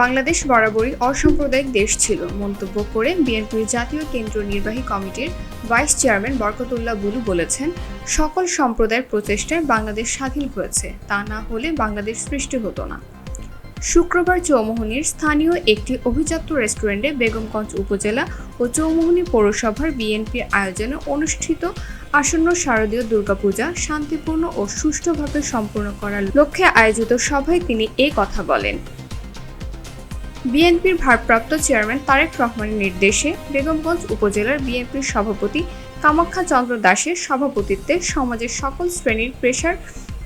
বাংলাদেশ বরাবরই অসাম্প্রদায়িক দেশ ছিল মন্তব্য করে বিএনপির জাতীয় কেন্দ্রীয় নির্বাহী কমিটির ভাইস চেয়ারম্যান বরকতুল্লাহ বুলু বলেছেন, সকল সম্প্রদায়ের প্রচেষ্টায় বাংলাদেশ স্বাধীন হয়েছে, তা না হলে বাংলাদেশ সৃষ্টি হতো না। শুক্রবার চৌমুহনীর স্থানীয় একটি অভিজাত রেস্টুরেন্টে বেগমগঞ্জ উপজেলা ও চৌমুহনী পৌরসভার বিএনপির আয়োজনে অনুষ্ঠিত আসন্ন শারদীয় দুর্গাপূজা শান্তিপূর্ণ ও সুষ্ঠুভাবে সম্পন্ন করার লক্ষ্যে আয়োজিত সভায় তিনি এ কথা বলেন। বিএনপির ভারপ্রাপ্ত চেয়ারম্যান তারেক রহমানের নির্দেশে বেগমগঞ্জ উপজেলার বিএনপির সভাপতি কামাখ্যা চন্দ্র দাসের সভাপতিত্বে সমাজের সকল শ্রেণীর পেশার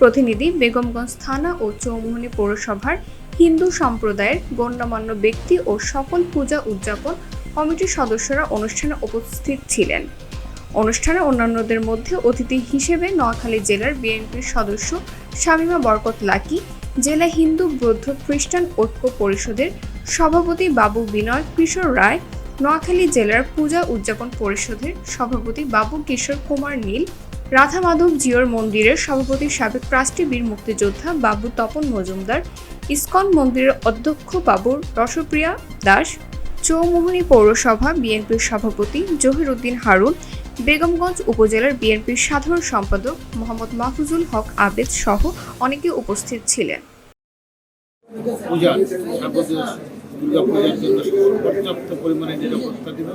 প্রতিনিধি, বেগমগঞ্জ থানা ও চৌমুহনী পৌরসভার হিন্দু সম্প্রদায়ের গণ্যমান্য ব্যক্তি ও সকল পূজা উদযাপন কমিটির সদস্যরা অনুষ্ঠানে উপস্থিত ছিলেন। অনুষ্ঠানে অন্যান্যদের মধ্যে অতিথি হিসেবে নোয়াখালী জেলার বিএনপির সদস্য শামীমা বরকত লাকি, জেলা হিন্দু বৌদ্ধ খ্রিস্টান ঐক্য পরিষদের সভাপতি বাবু বিনয় কিশোর রায়, নোয়াখালী জেলার পূজা উদযাপন পরিষদের সভাপতি বাবু কিশোর কুমার নীল, রাধা মাধব জিওর মন্দিরের সভাপতি সাবেক ট্রাস্টি বীর মুক্তিযোদ্ধা বাবু তপন মজুমদার, ইসকন মন্দিরের অধ্যক্ষ বাবু রসপ্রিয়া দাস, চৌমুহনী পৌরসভা বিএনপির সভাপতি জহির উদ্দিন হারুন, বেগমগঞ্জ উপজেলার বিএনপির সাধারণ সম্পাদক মোহাম্মদ মাহফুজুল হক আবেদ সহ অনেকে উপস্থিত ছিলেন। দুর্গাপূজার জন্য পর্যাপ্ত পরিমাণে নিরাপত্তা দিল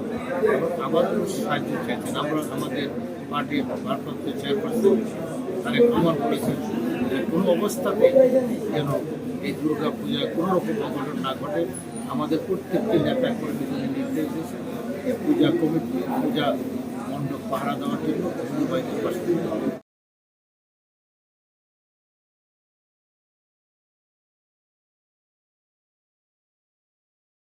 এবং আমাদের সাহায্য চাইছেন। আমরা আমাদের পার্টির ভারপ্রাপ্ত চেয়ারপারসন তাকে প্রমাণ করেছেন যে কোনো অবস্থাতে যেন এই দুর্গাপূজায় কোনো রকম অঘটন না ঘটে। আমাদের প্রত্যেকটি নেতা কর্মীদের নির্দেশ দিয়েছেন পূজা কমিটি পূজা মণ্ডপ পাহারা দেওয়ার জন্য